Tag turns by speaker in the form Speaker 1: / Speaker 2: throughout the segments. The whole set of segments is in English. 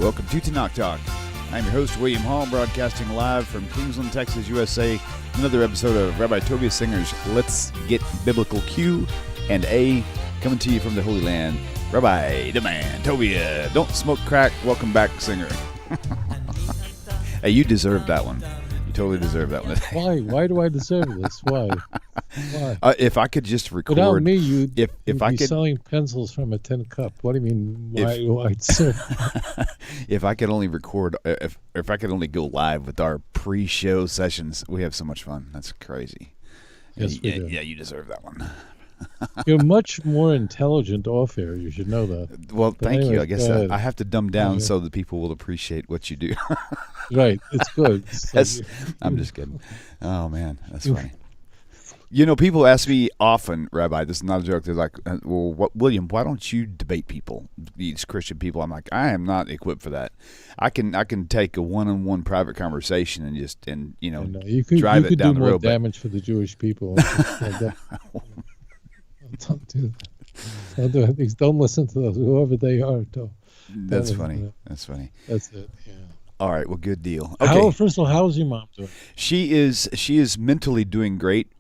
Speaker 1: Welcome to Tanakh Talk. I'm your host, William Hall, broadcasting live from Kingsland, Texas, USA. Another episode of Rabbi Tovia Singer's Let's Get Biblical Q&A, coming to you from the Holy Land. Rabbi, the man, Tovia, don't smoke crack. Welcome back, Singer. Hey, you deserve that one. You totally deserve that one.
Speaker 2: Why? Why do I deserve this? Why? Why?
Speaker 1: If I could just record...
Speaker 2: Without me, you'd
Speaker 1: I
Speaker 2: be
Speaker 1: could
Speaker 2: selling pencils from a tin cup. What do you mean, why do I deserve
Speaker 1: If I could only record... If I could only go live with our pre-show sessions, we have so much fun. That's crazy.
Speaker 2: Yes, we do.
Speaker 1: Yeah, you deserve that one.
Speaker 2: You're much more intelligent off air. You should know that.
Speaker 1: Well,
Speaker 2: But
Speaker 1: thank you.
Speaker 2: anyways,
Speaker 1: I guess
Speaker 2: go ahead.
Speaker 1: I have to dumb down
Speaker 2: Okay.
Speaker 1: so that people will appreciate what you do.
Speaker 2: Right. It's good.
Speaker 1: I'm just kidding. Oh, man. That's funny. You know, people ask me often, Rabbi, this is not a joke. They're like, well, William, why don't you debate people, these Christian people? I'm like, I am not equipped for that. I can take a one-on-one private conversation and
Speaker 2: You could
Speaker 1: drive it down
Speaker 2: do
Speaker 1: the
Speaker 2: more
Speaker 1: road.
Speaker 2: damage for the Jewish people. Don't do that. Don't do it. Don't listen to those, whoever they are.
Speaker 1: That's
Speaker 2: That is-
Speaker 1: funny. That's funny.
Speaker 2: That's it. Yeah.
Speaker 1: All right. Well, good deal. Okay.
Speaker 2: First of all, how's your mom doing?
Speaker 1: She is mentally doing great.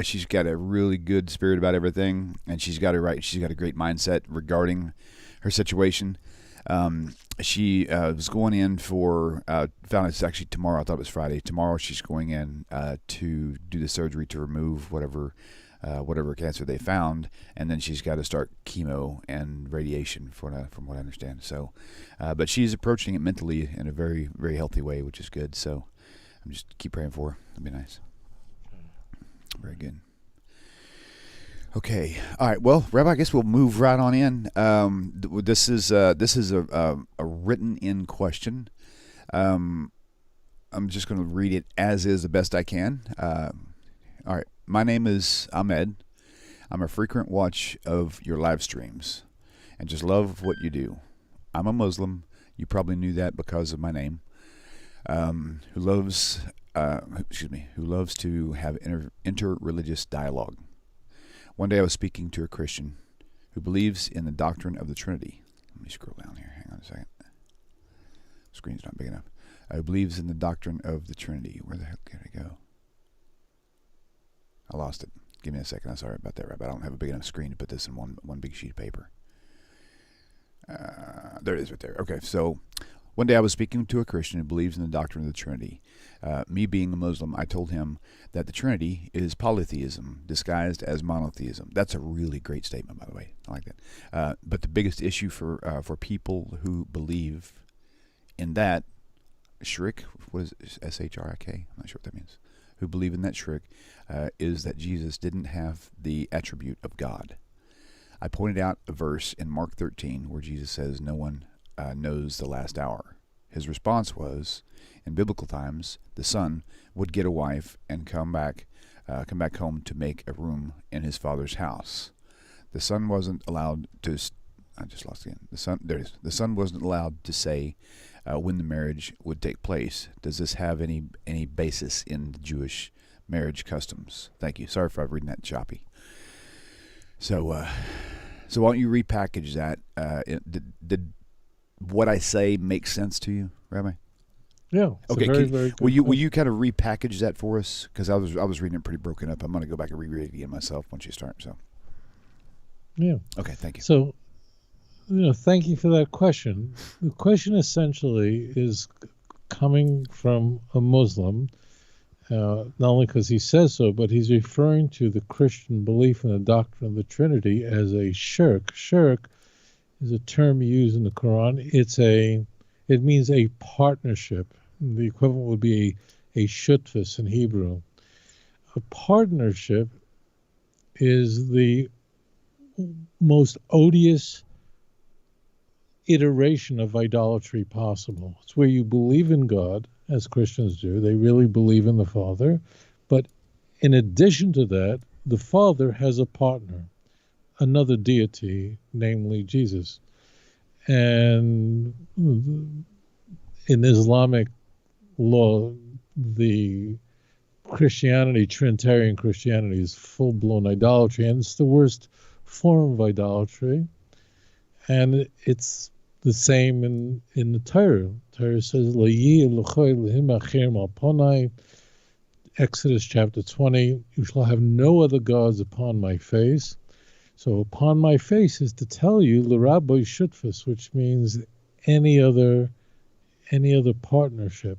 Speaker 1: She's got a really good spirit about everything, and she's got a great mindset regarding her situation. She was going in for found it's actually tomorrow. I thought it was Friday. Tomorrow she's going in to do the surgery to remove whatever cancer they found, and then she's got to start chemo and radiation from what I understand. So, but she's approaching it mentally in a very, very healthy way, which is good. So, I'm just keep praying for her. That'd be nice. Very good. Okay. All right. Well, Rabbi, I guess we'll move right on in. This is a written in question. I'm just going to read it as is the best I can. All right. My name is Ahmed. I'm a frequent watch of your live streams and just love what you do. I'm a Muslim. You probably knew that because of my name. Who loves to have inter-religious dialogue. One day I was speaking to a Christian who believes in the doctrine of the Trinity. Let me scroll down here. Hang on a second. Screen's not big enough. Who believes in the doctrine of the Trinity. Where the heck did it go? I lost it. Give me a second. I'm sorry about that, Rabbi. I don't have a big enough screen to put this in one big sheet of paper. There it is right there. Okay, so one day I was speaking to a Christian who believes in the doctrine of the Trinity. Me being a Muslim, I told him that the Trinity is polytheism disguised as monotheism. That's a really great statement, by the way. I like that. But the biggest issue for people who believe in that shirk, what is it? S-H-R-I-K? I'm not sure what that means. Who believe in that shirk is that Jesus didn't have the attribute of God. I pointed out a verse in Mark 13 where Jesus says no one knows the last hour. His response was, in biblical times, the son would get a wife and come back home to make a room in his father's house. The son wasn't allowed to. I just lost again. The son wasn't allowed to say when the marriage would take place. Does this have any basis in the Jewish marriage customs? Thank you. Sorry if I'm reading that choppy. So why don't you repackage that? Did what I say make sense to you, Rabbi?
Speaker 2: Yeah.
Speaker 1: Okay.
Speaker 2: Very, very good.
Speaker 1: Will you kind of repackage that for us? Because I was reading it pretty broken up. I'm going to go back and reread it again myself once you start. So.
Speaker 2: Yeah.
Speaker 1: Okay. Thank you.
Speaker 2: So, thank you for that question. The question essentially is coming from a Muslim, not only because he says so, but he's referring to the Christian belief in the doctrine of the Trinity as a shirk. Shirk is a term used in the Quran. It means a partnership. The equivalent would be a shutfus in Hebrew. A partnership is the most odious iteration of idolatry possible. It's where you believe in God, as Christians do. They really believe in the Father. But in addition to that, the Father has a partner, another deity, namely Jesus. And in Islamic law, the Trinitarian Christianity is full-blown idolatry, and it's the worst form of idolatry. And it's the same in the Torah. Torah says, Exodus chapter 20, you shall have no other gods upon my face. So upon my face is to tell you, l'rabbi shutfus, which means any other partnership.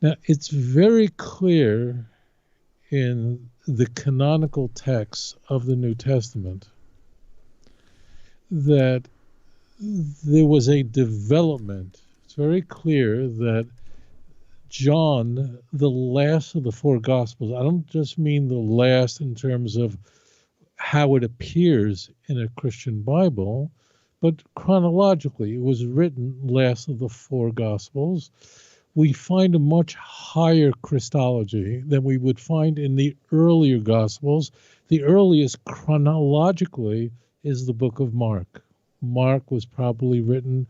Speaker 2: Now, it's very clear in the canonical texts of the New Testament that there was a development. It's very clear that John, the last of the four Gospels, I don't just mean the last in terms of how it appears in a Christian Bible, but chronologically, it was written last of the four Gospels. We find a much higher Christology than we would find in the earlier Gospels. The earliest chronologically is the book of Mark. Mark was probably written,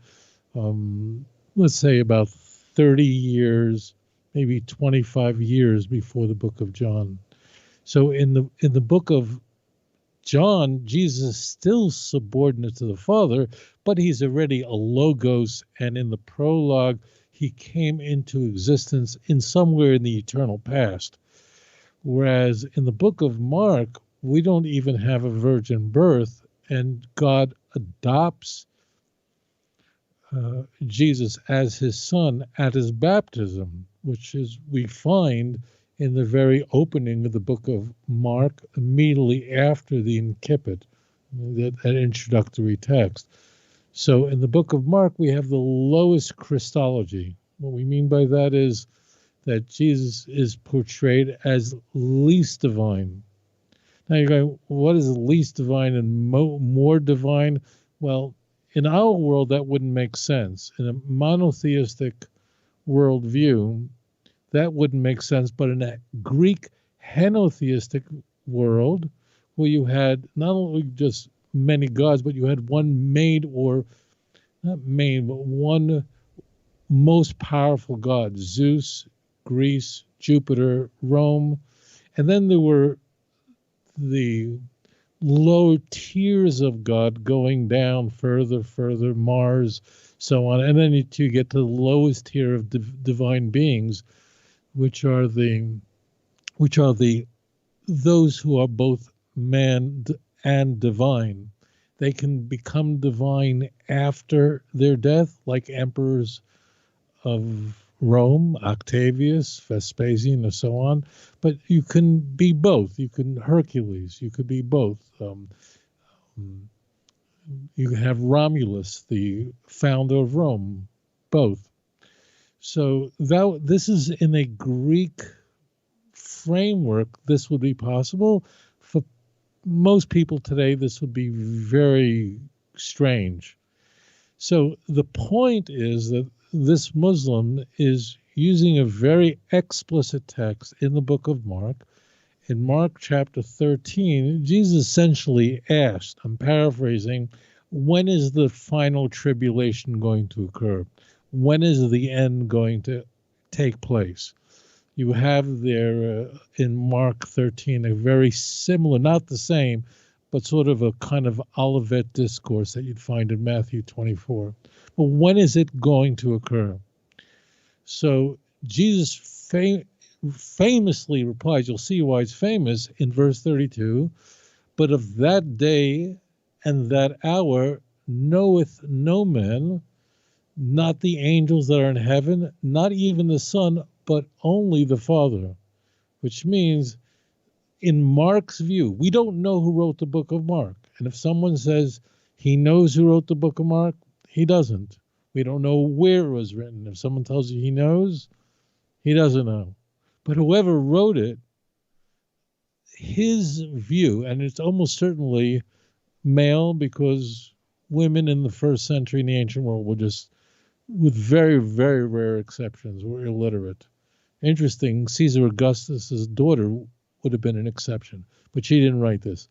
Speaker 2: let's say, about 30 years, maybe 25 years before the book of John. So in the book of John, Jesus is still subordinate to the Father, but he's already a logos, and in the prologue, he came into existence in somewhere in the eternal past. Whereas in the book of Mark, we don't even have a virgin birth, and God adopts Jesus as his son at his baptism, which is we find in the very opening of the book of Mark, immediately after the incipit, that introductory text. So in the book of Mark, we have the lowest Christology. What we mean by that is that Jesus is portrayed as least divine. Now you're going, what is least divine and more divine? Well, in our world, that wouldn't make sense. In a monotheistic worldview, that wouldn't make sense. But in a Greek henotheistic world, where you had not only just many gods, but you had one main, or not main, but one most powerful god, Zeus, Greece, Jupiter, Rome. And then there were the low tiers of God going down further, Mars, so on. And then you get to the lowest tier of divine beings, which are those who are both man and divine. They can become divine after their death, like emperors of Rome, Octavius, Vespasian, and so on. But you can be both. You can Hercules. You could be both. You have Romulus, the founder of Rome, both. So this is in a Greek framework. This would be possible. For most people today, this would be very strange. So the point is that this Muslim is using a very explicit text in the book of Mark. In Mark chapter 13, Jesus essentially asked, I'm paraphrasing, when is the final tribulation going to occur? When is the end going to take place? You have there in Mark 13 a very similar, not the same, but sort of a kind of Olivet discourse that you'd find in Matthew 24. But when is it going to occur? So Jesus famously replies, you'll see why it's famous in verse 32, but of that day and that hour knoweth no man, not the angels that are in heaven, not even the Son, but only the Father. Which means, in Mark's view, we don't know who wrote the book of Mark. And if someone says he knows who wrote the book of Mark, he doesn't. We don't know where it was written. If someone tells you he knows, he doesn't know. But whoever wrote it, his view, and it's almost certainly male, because women in the first century in the ancient world were just, with very, very rare exceptions, were illiterate. Interesting, Caesar Augustus's daughter would have been an exception, but she didn't write this.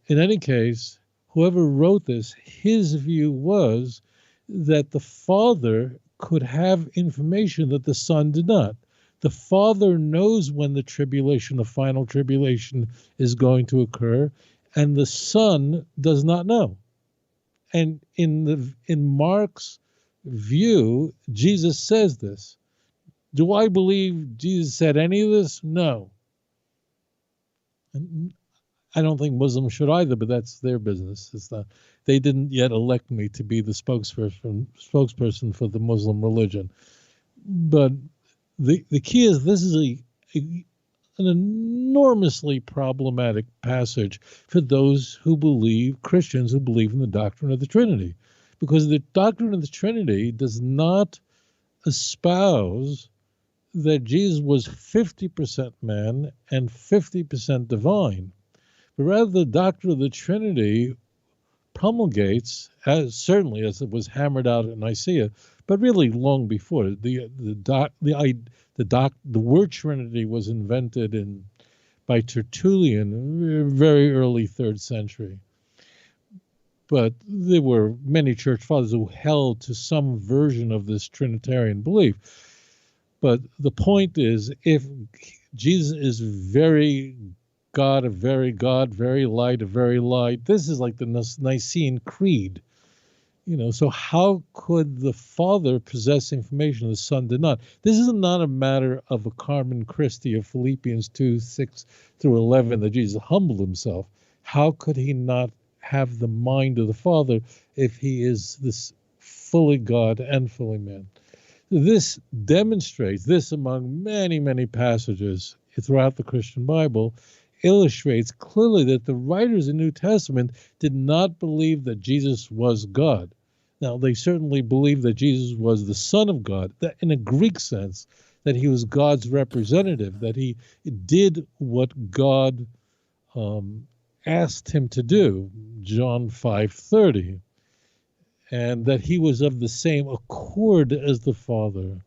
Speaker 2: In any case, whoever wrote this, his view was that the Father could have information that the Son did not. The Father knows when the tribulation, the final tribulation, is going to occur, and the Son does not know. And in Mark's view, Jesus says this. Do I believe Jesus said any of this? No. And I don't think Muslims should either, but that's their business. It's not. They didn't yet elect me to be the spokesperson for the Muslim religion. But the key is this is an enormously problematic passage for those who believe, Christians who believe in the doctrine of the Trinity, because the doctrine of the Trinity does not espouse that Jesus was 50% man and 50% divine, but rather the doctrine of the Trinity promulgates, certainly as it was hammered out at Nicaea, but really long before. The word Trinity was invented by Tertullian, very early 3rd century. But there were many church fathers who held to some version of this Trinitarian belief. But the point is, if Jesus is very God, very light, a very light, this is like the Nicene Creed. So how could the Father possess information the Son did not? This is not a matter of a Carmen Christi of Philippians 2:6-11 that Jesus humbled himself. How could he not have the mind of the Father if he is this fully God and fully man? This demonstrates, this among many, many passages throughout the Christian Bible, illustrates clearly that the writers in the New Testament did not believe that Jesus was God. Now, they certainly believed that Jesus was the Son of God, that in a Greek sense, that he was God's representative, that he did what God asked him to do, John 5:30, and that he was of the same accord as the Father.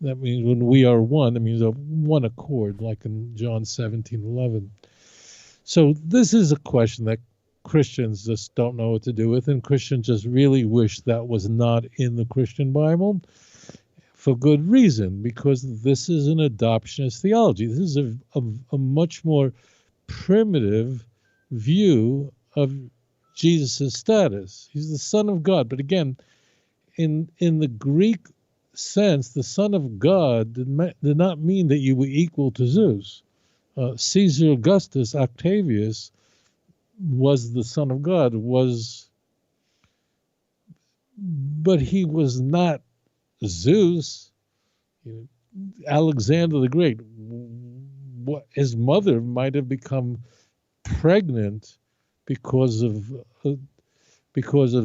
Speaker 2: That means when we are one, that means of one accord, like in John 17:11. So this is a question that Christians just don't know what to do with, and Christians just really wish that was not in the Christian Bible, for good reason, because this is an adoptionist theology. This is a much more primitive view of Jesus' status. He's the Son of God. But again, in the Greek sense, the Son of God did not mean that you were equal to Zeus. Caesar Augustus Octavius was the Son of God, but he was not Zeus. Alexander the Great, his mother might have become pregnant because of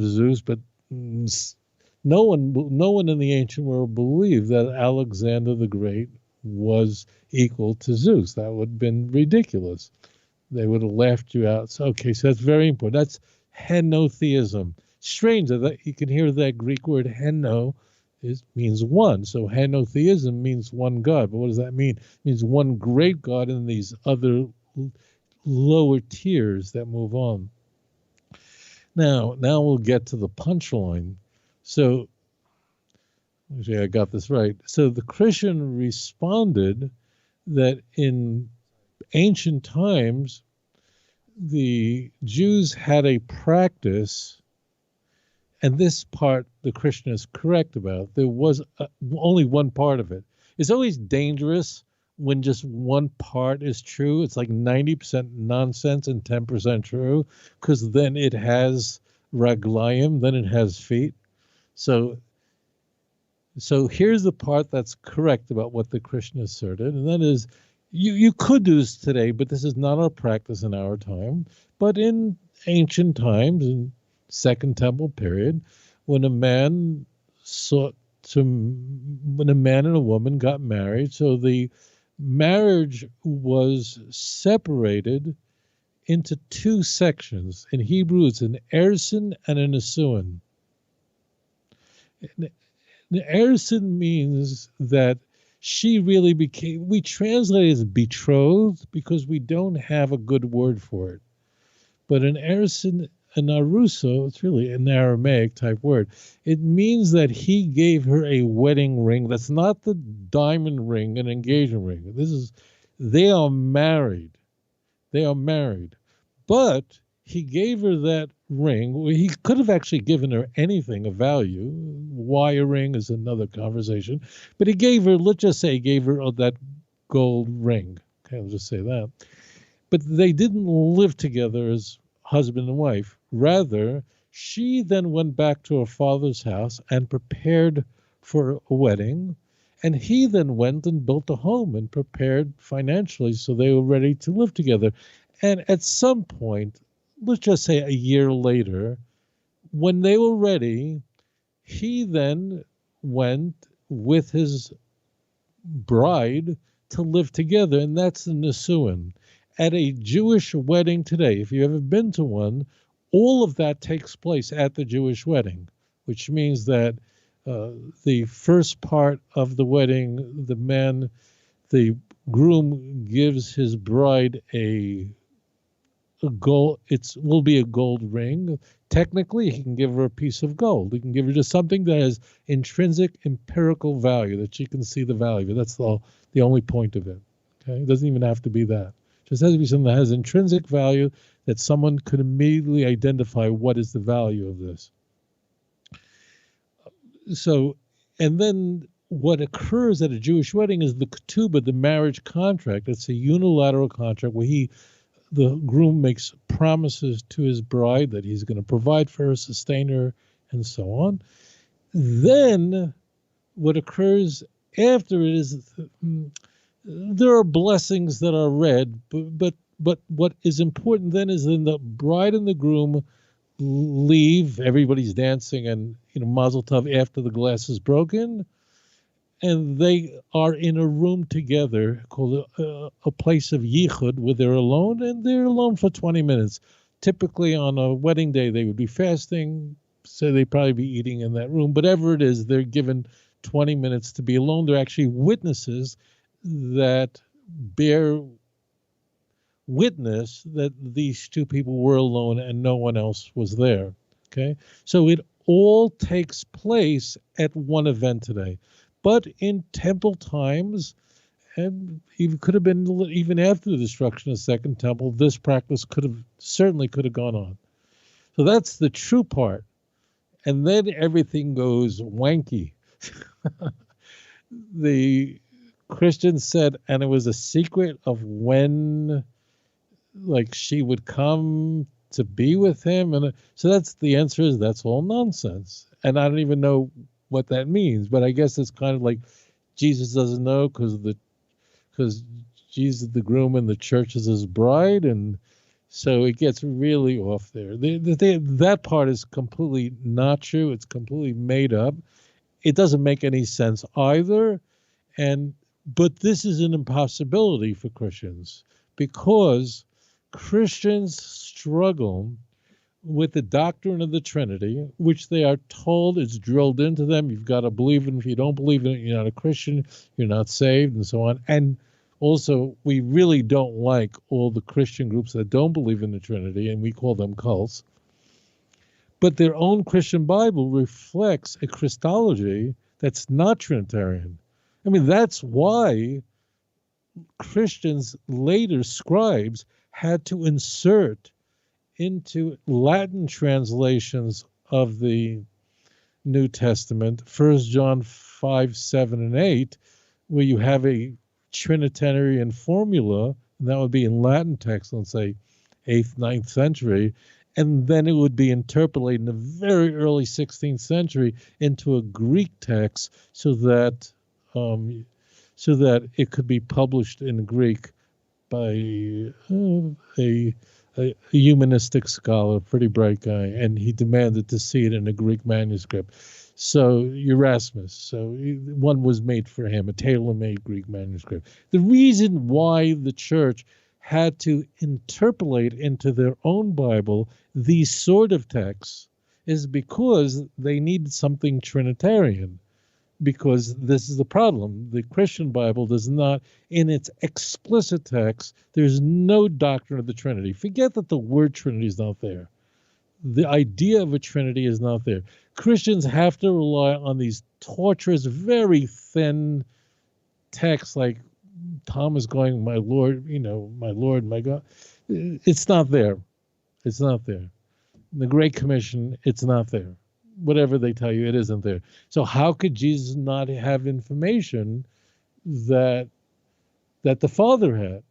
Speaker 2: Zeus, but no one in the ancient world believed that Alexander the Great was equal to Zeus. That would have been ridiculous. They would have laughed you out. So that's very important. That's henotheism. Strange that you can hear that Greek word heno means one. So henotheism means one God. But what does that mean? It means one great God and these other lower tiers that move on. Now we'll get to the punchline. So, actually, I got this right. So the Christian responded that in ancient times, the Jews had a practice, and this part the Christian is correct about. There was only one part of it. It's always dangerous when just one part is true. It's like 90% nonsense and 10% true, because then it has raglayim, then it has feet. So here's the part that's correct about what the Christian asserted, and that is, you could do this today, but this is not our practice in our time. But in ancient times, in Second Temple period, when a man and a woman got married, so the marriage was separated into two sections. In Hebrew, it's an ersin and a nesuin. The ersin means that she really became, we translate it as betrothed because we don't have a good word for it. But an ersin, an aruso, it's really an Aramaic type word. It means that he gave her a wedding ring. That's not the diamond ring, an engagement ring. They are married. They are married. But he gave her that ring. He could have actually given her anything of value. Why a ring is another conversation. But he gave her, let's just say he gave her that gold ring. Okay, I'll just say that. But they didn't live together as husband and wife. Rather, she then went back to her father's house and prepared for a wedding. And he then went and built a home and prepared financially so they were ready to live together. And at some point, let's just say a year later, when they were ready, he then went with his bride to live together, and that's the Nisuin. At a Jewish wedding today, if you've ever been to one, all of that takes place at the Jewish wedding, which means that the first part of the wedding, the groom gives his bride a gold. Will be a gold ring. Technically, he can give her a piece of gold. He can give her just something that has intrinsic empirical value, that she can see the value. That's the only point of it. Okay, it doesn't even have to be that. It just has to be something that has intrinsic value, that someone could immediately identify what is the value of this. So, and then what occurs at a Jewish wedding is the ketubah, the marriage contract. It's a unilateral contract where the groom makes promises to his bride that he's going to provide for her, sustain her, and so on. Then what occurs after it is there are blessings that are read, but what is important then is then the bride and the groom leave. Everybody's dancing and mazel tov after the glass is broken, and they are in a room together called a place of yichud, where they're alone, and they're alone for 20 minutes. Typically on a wedding day, they would be fasting, so they'd probably be eating in that room. Whatever it is, they're given 20 minutes to be alone. They're actually witnesses that bear witness that these two people were alone and no one else was there. Okay, so it all takes place at one event today. But in temple times, and it could have been even after the destruction of the Second Temple, this practice certainly could have gone on. So that's the true part. And then everything goes wanky. The Christians said, and it was a secret of when, like, she would come to be with him. And so that's the answer is that's all nonsense. And I don't even know what that means, but I guess it's kind of like Jesus doesn't know because Jesus is the groom and the church is his bride, and so it gets really off there. That part is completely not true. It's completely made up. It doesn't make any sense either, but this is an impossibility for Christians because Christians struggle with the doctrine of the Trinity, which they are told is drilled into them. You've got to believe in it. If you don't believe in it, you're not a Christian, you're not saved, and so on. And also, we really don't like all the Christian groups that don't believe in the Trinity, and we call them cults. But their own Christian Bible reflects a Christology that's not Trinitarian. I mean, that's why Christians, later scribes, had to insert into Latin translations of the New Testament, 1 John 5, 7, and 8, where you have a Trinitarian formula, and that would be in Latin text, let's say 8th, 9th century, and then it would be interpolated in the very early 16th century into a Greek text so that it could be published in Greek by a humanistic scholar, a pretty bright guy, and he demanded to see it in a Greek manuscript. So Erasmus, so one was made for him, a tailor-made Greek manuscript. The reason why the church had to interpolate into their own Bible these sort of texts is because they needed something Trinitarian. Because this is the problem. The Christian Bible does not, in its explicit text, there's no doctrine of the Trinity. Forget that the word Trinity is not there. The idea of a Trinity is not there. Christians have to rely on these torturous, very thin texts like Thomas going, my Lord, my Lord, my God. It's not there. It's not there. In the Great Commission, it's not there. Whatever they tell you, it isn't there. So how could Jesus not have information that the Father had,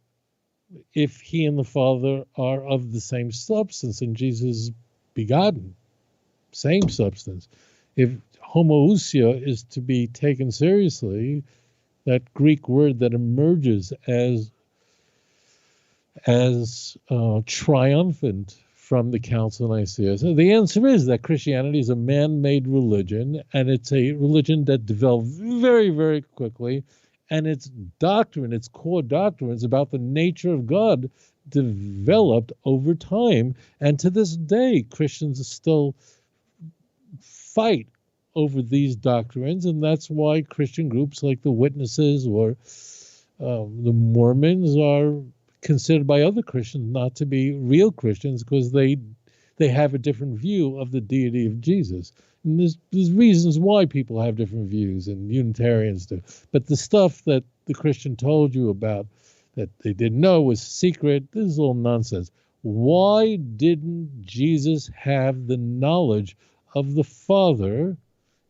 Speaker 2: if he and the Father are of the same substance and Jesus is begotten, same substance? If homoousia is to be taken seriously, that Greek word that emerges as triumphant from the Council of Nicaea. So the answer is that Christianity is a man-made religion, and it's a religion that developed very, very quickly, and its doctrine, its core doctrine, is about the nature of God, developed over time. And to this day, Christians still fight over these doctrines, and that's why Christian groups like the Witnesses or the Mormons are considered by other Christians not to be real Christians, because they have a different view of the deity of Jesus. And there's reasons why people have different views, and Unitarians do. But the stuff that the Christian told you about that they didn't know was secret, this is all nonsense. Why didn't Jesus have the knowledge of the Father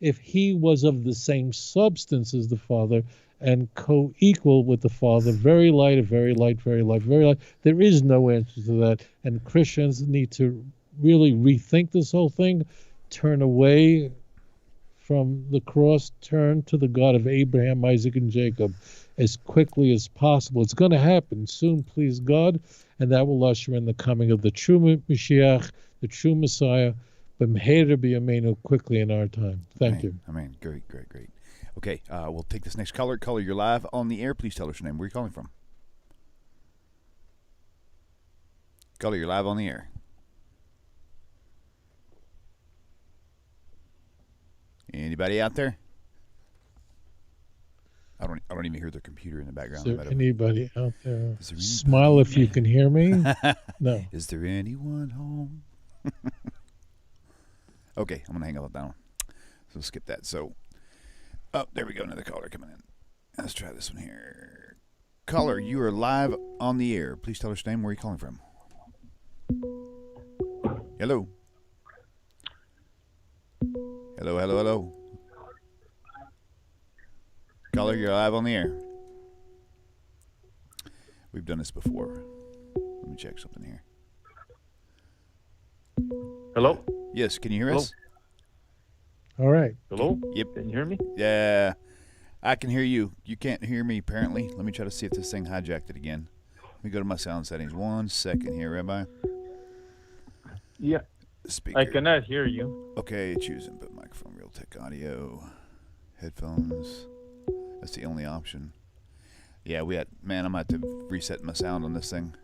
Speaker 2: if he was of the same substance as the Father and co-equal with the Father? Very light, very light, very light, very light. There is no answer to that, and Christians need to really rethink this whole thing, turn away from the cross, turn to the God of Abraham, Isaac, and Jacob as quickly as possible. It's going to happen soon, please God, and that will usher in the coming of the true Mashiach, the true Messiah, b'mheira b'yameinu, quickly in our time. Thank you.
Speaker 1: Amen. Great. Okay, we'll take this next caller. Caller, you're live on the air. Please tell us your name. Where are you calling from? Caller, you're live on the air. Anybody out there? I don't even hear the computer in the background.
Speaker 2: Is there anybody out there? Smile if you can hear me. No.
Speaker 1: Is there anyone home? Okay, I'm gonna hang up on that one. So skip that. So, there we go. Another caller coming in. Let's try this one here. Caller, you are live on the air. Please tell us your name. Where are you calling from? Hello. Hello. Caller, you're live on the air. We've done this before. Let me check something here.
Speaker 3: Hello?
Speaker 1: Yes, can you hear us?
Speaker 2: All right.
Speaker 3: Hello?
Speaker 1: Yep.
Speaker 3: Can you hear me?
Speaker 1: Yeah, I can hear you. You can't hear me, apparently. Let me try to see if this thing hijacked it again. Let me go to my sound settings. 1 second here, Rabbi.
Speaker 3: Yeah.
Speaker 1: Speaker.
Speaker 3: I cannot hear you.
Speaker 1: Okay, choose input microphone, Realtek audio, headphones. That's the only option. Yeah, I'm gonna have to reset my sound on this thing.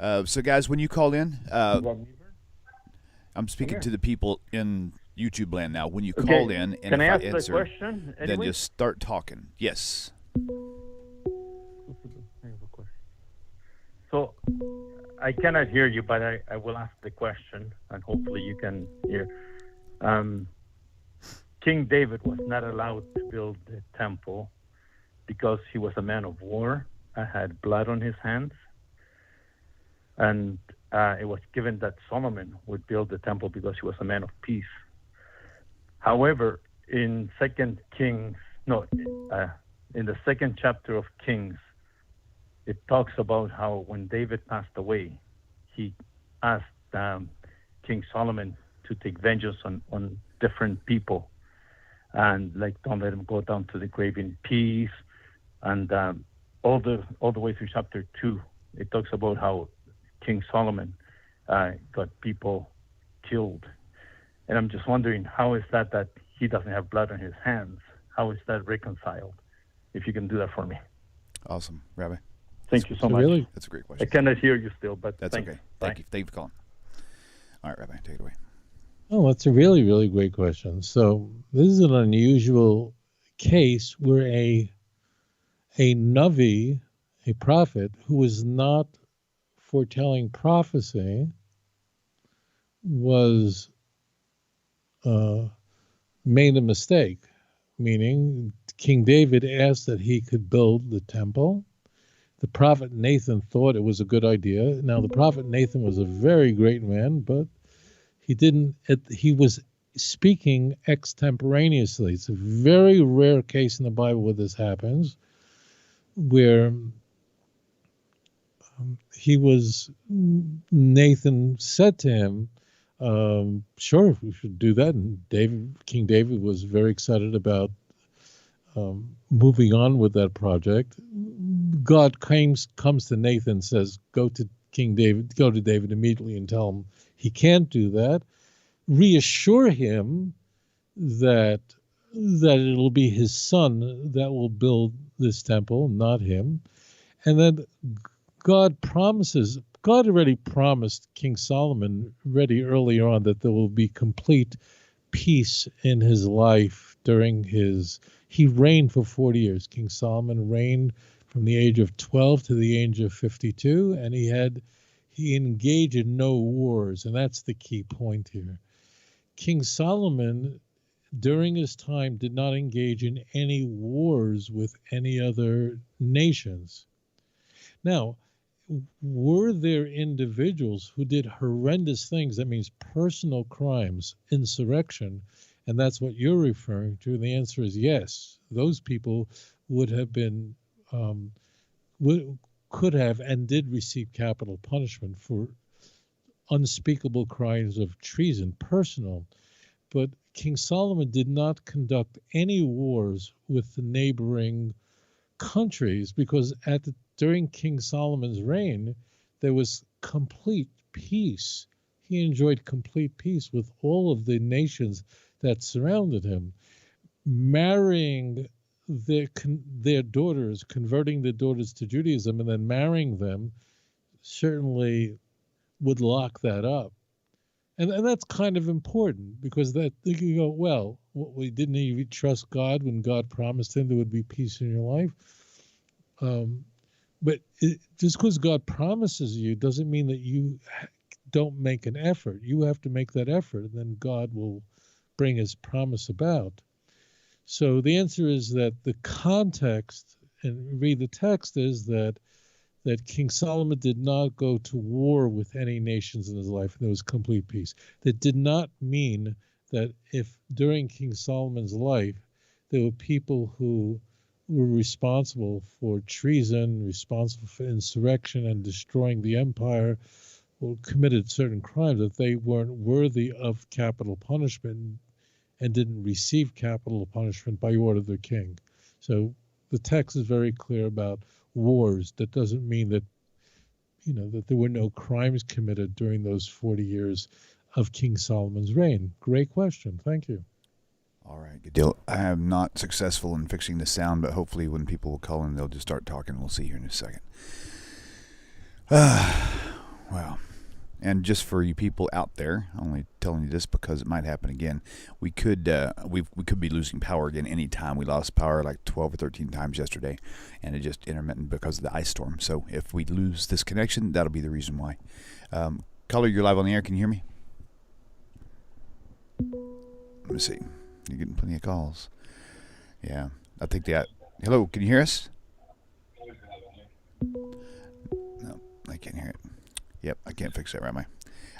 Speaker 1: So guys, when you call in, I'm speaking to the people in YouTube land now. When you call in, and
Speaker 3: can
Speaker 1: if
Speaker 3: I ask
Speaker 1: answer,
Speaker 3: the question anyway?
Speaker 1: then just start talking. Yes.
Speaker 3: So, I cannot hear you, but I will ask the question, and hopefully you can hear. King David was not allowed to build the temple because he was a man of war and had blood on his hands. And it was given that Solomon would build the temple because he was a man of peace. However, in in the second chapter of Kings, it talks about how when David passed away, he asked King Solomon to take vengeance on different people, and don't let him go down to the grave in peace, and all the way through chapter 2, it talks about how King Solomon got people killed. And I'm just wondering, how is that he doesn't have blood on his hands? How is that reconciled? If you can do that for me.
Speaker 1: Awesome, Rabbi.
Speaker 3: Thank you so much.
Speaker 2: Really?
Speaker 1: That's a great question.
Speaker 3: I cannot hear you still, but
Speaker 1: That's
Speaker 3: thanks.
Speaker 1: okay. Thank you. Thank you for calling. All right, Rabbi, take it away.
Speaker 2: Oh, that's a really, really great question. So this is an unusual case where a Navi, a prophet, who was not foretelling prophecy, was made a mistake, meaning King David asked that he could build the temple. The prophet Nathan thought it was a good idea. Now, the prophet Nathan was a very great man, but He was speaking extemporaneously. It's a very rare case in the Bible where this happens, where Nathan said to him, sure, we should do that. And King David was very excited about moving on with that project. God comes to Nathan and says, go to David immediately and tell him he can't do that. Reassure him that it'll be his son that will build this temple, not him. And then God already promised King Solomon already early on that there will be complete peace in his life he reigned for 40 years. King Solomon reigned from the age of 12 to the age of 52, and he engaged in no wars, and that's the key point here. King Solomon, during his time, did not engage in any wars with any other nations. Now, were there individuals who did horrendous things, that means personal crimes, insurrection, and that's what you're referring to? And the answer is yes. Those people would have been, could have and did receive capital punishment for unspeakable crimes of treason, personal. But King Solomon did not conduct any wars with the neighboring countries because during King Solomon's reign, there was complete peace. He enjoyed complete peace with all of the nations that surrounded him. Marrying their daughters, converting their daughters to Judaism, and then marrying them certainly would lock that up. And that's kind of important because that you go, well, didn't he trust God when God promised him there would be peace in your life? But just because God promises you doesn't mean that you don't make an effort. You have to make that effort, and then God will bring his promise about. So the answer is that the context, and read the text, is that King Solomon did not go to war with any nations in his life, and there was complete peace. That did not mean that if during King Solomon's life there were people who were responsible for treason, responsible for insurrection and destroying the empire, or committed certain crimes, that they weren't worthy of capital punishment and didn't receive capital punishment by order of their king. So the text is very clear about wars. That doesn't mean that, that there were no crimes committed during those 40 years of King Solomon's reign. Great question. Thank you.
Speaker 1: All right, good deal. I am not successful in fixing the sound, but hopefully when people will call in, they'll just start talking. We'll see here in a second. Wow. And just for you people out there, I'm only telling you this because it might happen again. We could be losing power again any time. We lost power like 12 or 13 times yesterday, and it just intermittent because of the ice storm. So if we lose this connection, that'll be the reason why. Caller, you're live on the air. Can you hear me? Let me see. You're getting plenty of calls. Yeah, I think that. Hello, can you hear us? No, I can't hear it. Yep, I can't fix that right away.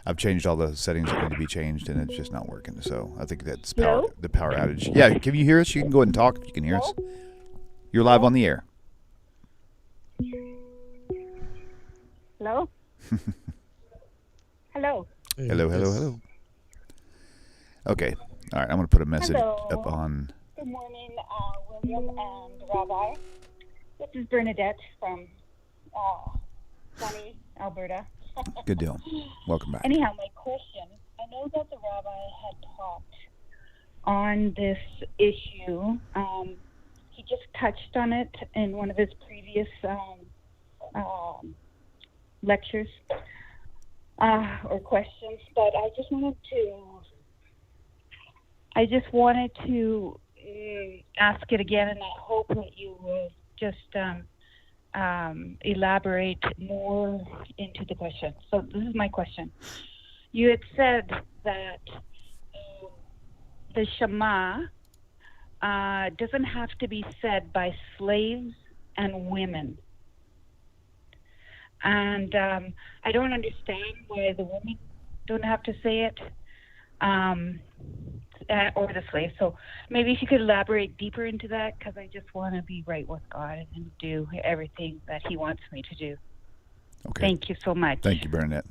Speaker 1: I've changed all the settings that need to be changed, and it's just not working. So I think that's the power outage. Yeah, can you hear us? You can go ahead and talk if you can hear us. You're live on the air.
Speaker 4: Hello? Hello.
Speaker 1: Hello. Okay. All right, I'm going to put a message up on...
Speaker 4: Good morning, William and Rabbi. This is Bernadette from sunny Alberta.
Speaker 1: Good deal. Welcome back.
Speaker 4: Anyhow, my question, I know that the Rabbi had talked on this issue. He just touched on it in one of his previous lectures or questions, but I just wanted to ask it again, and I hope that you will just elaborate more into the question. So this is my question. You had said that the Shema doesn't have to be said by slaves and women. And I don't understand why the women don't have to say it. or the slave. So maybe if you could elaborate deeper into that, because I just want to be right with God and do everything that He wants me to do.
Speaker 1: Okay.
Speaker 4: Thank you so much.
Speaker 1: Thank you, Bernadette.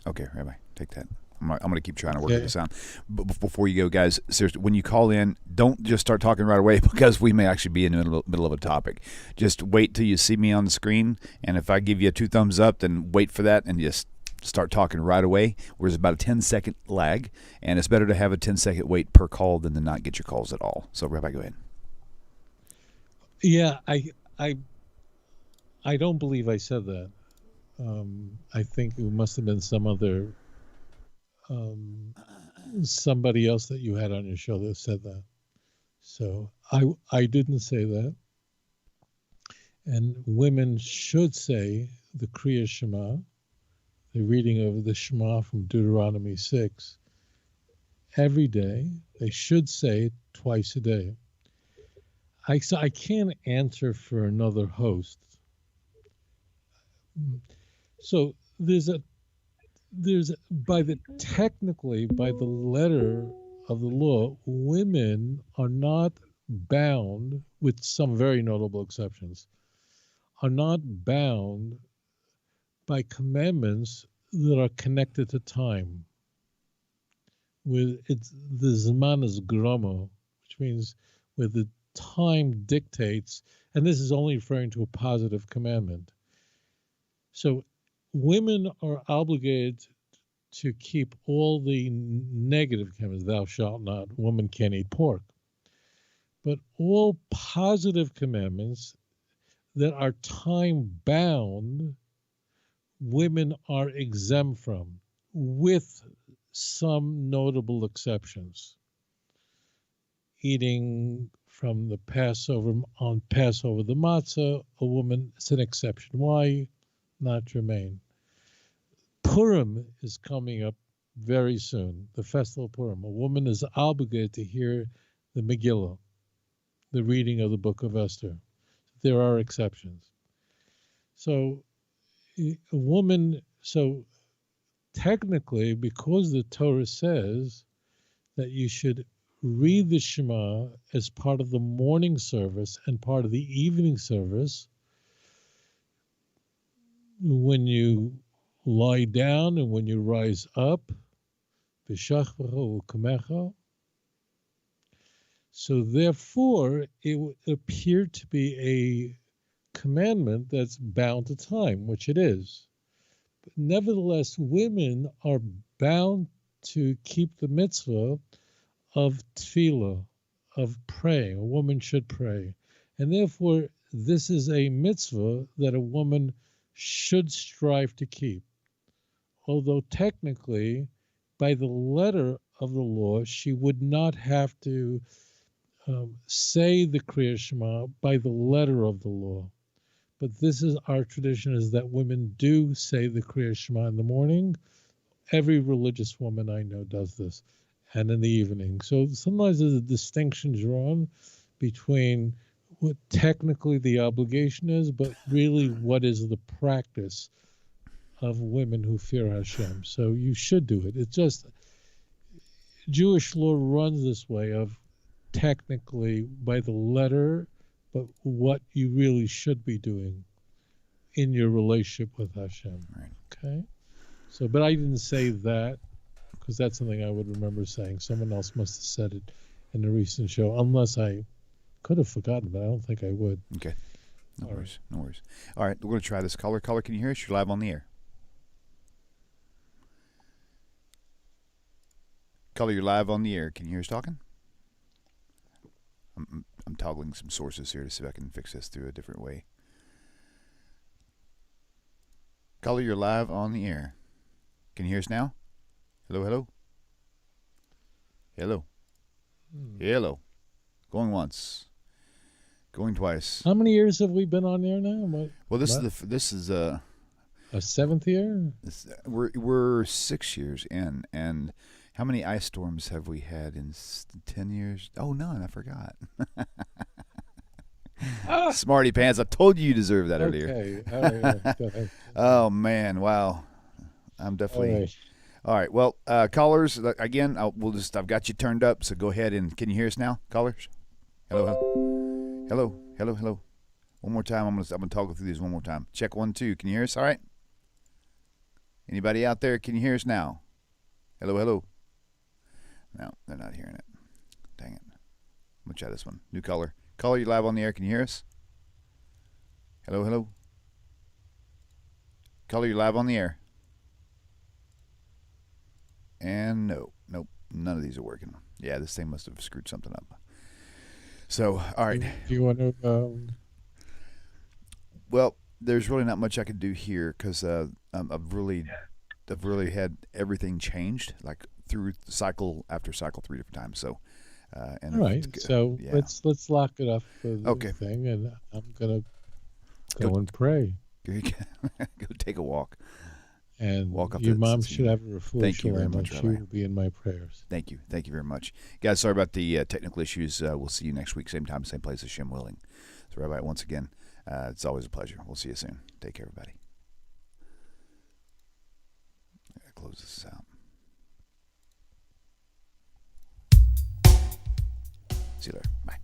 Speaker 1: Okay, Rabbi, take that. I'm going to keep trying to work this out. But before you go, guys, seriously, when you call in, don't just start talking right away because we may actually be in the middle of a topic. Just wait till you see me on the screen, and if I give you a 2 thumbs up, then wait for that and just start talking right away. There's about a 10-second lag, and it's better to have a 10-second wait per call than to not get your calls at all. So, Rabbi, go ahead.
Speaker 2: Yeah, I don't believe I said that. I think it must have been some other somebody else that you had on your show that said that. So I didn't say that. And women should say the Kriya Shema, the reading of the Shema from Deuteronomy 6, every day. They should say it twice a day. I can't answer for another host. So technically by the letter of the law, women are not bound, with some very notable exceptions, are not bound by commandments that are connected to time. The Zman is Grama, which means where the time dictates, and this is only referring to a positive commandment. So women are obligated to keep all the negative commandments, thou shalt not, woman can't eat pork. But all positive commandments that are time-bound, women are exempt from, with some notable exceptions. Eating from the Passover, on Passover the matzah, a woman, it's an exception. Why? Not germane. Purim is coming up very soon, the festival of Purim. A woman is obligated to hear the Megillah, the reading of the book of Esther. There are exceptions. So technically, because the Torah says that you should read the Shema as part of the morning service and part of the evening service, when you lie down and when you rise up, so therefore it would appear to be a commandment that's bound to time, which it is. But nevertheless, women are bound to keep the mitzvah of tefillah, of praying. A woman should pray. And therefore, this is a mitzvah that a woman should strive to keep. Although technically, by the letter of the law, she would not have to say the Kriya Shema by the letter of the law. But this is our tradition, is that women do say the Kriya Shema in the morning. Every religious woman I know does this, and in the evening. So sometimes there's a distinction drawn between what technically the obligation is, but really what is the practice of women who fear Hashem. So you should do it. It's just Jewish law runs this way of technically by the letter, but what you really should be doing in your relationship with Hashem.
Speaker 1: Right.
Speaker 2: Okay? So, but I didn't say that because that's something I would remember saying. Someone else must have said it in a recent show, unless I could have forgotten, but I don't think I would.
Speaker 1: Okay. No worries. All right, we're going to try this. Caller, can you hear us? You're live on the air. Caller, you're live on the air. Can you hear us talking? I'm toggling some sources here to see if I can fix this through a different way. Caller, you're live on the air. Can you hear us now? Hello? Hello. Going once. Going twice.
Speaker 2: How many years have we been on there now?
Speaker 1: Well, this is
Speaker 2: a seventh year.
Speaker 1: We're 6 years in, and how many ice storms have we had in 10 years? Oh, none. I forgot. Smarty pants! I told you deserve that earlier.
Speaker 2: Okay. All right. Go ahead.
Speaker 1: Oh man! Wow. I'm definitely.
Speaker 2: All right.
Speaker 1: All right. Well, callers, again, I've got you turned up, so go ahead and can you hear us now, callers? Hello. One more time. I'm gonna toggle through these one more time. Check 1, 2. Can you hear us? All right. Anybody out there? Can you hear us now? Hello. No, they're not hearing it. Dang it. I'm gonna try this one. New caller. Caller, you live on the air. Can you hear us? Hello. Caller, you live on the air. And nope, none of these are working. Yeah, this thing must have screwed something up. So, all right.
Speaker 2: Do you want to?
Speaker 1: Well, there's really not much I can do here because I've really had everything changed, like through cycle after cycle 3 different times. So, and
Speaker 2: all right. So
Speaker 1: yeah.
Speaker 2: let's lock it up for the thing, and I'm gonna go and pray.
Speaker 1: Go take a walk.
Speaker 2: And
Speaker 1: walk up
Speaker 2: your mom should have a full
Speaker 1: Thank you very much,
Speaker 2: She
Speaker 1: Rabbi.
Speaker 2: will be in my prayers.
Speaker 1: Thank you very much, guys. Sorry about the technical issues. We'll see you next week, same time, same place, as Shem willing. So, Rabbi, once again, it's always a pleasure. We'll see you soon. Take care, everybody. I gotta close this out. See you later. Bye.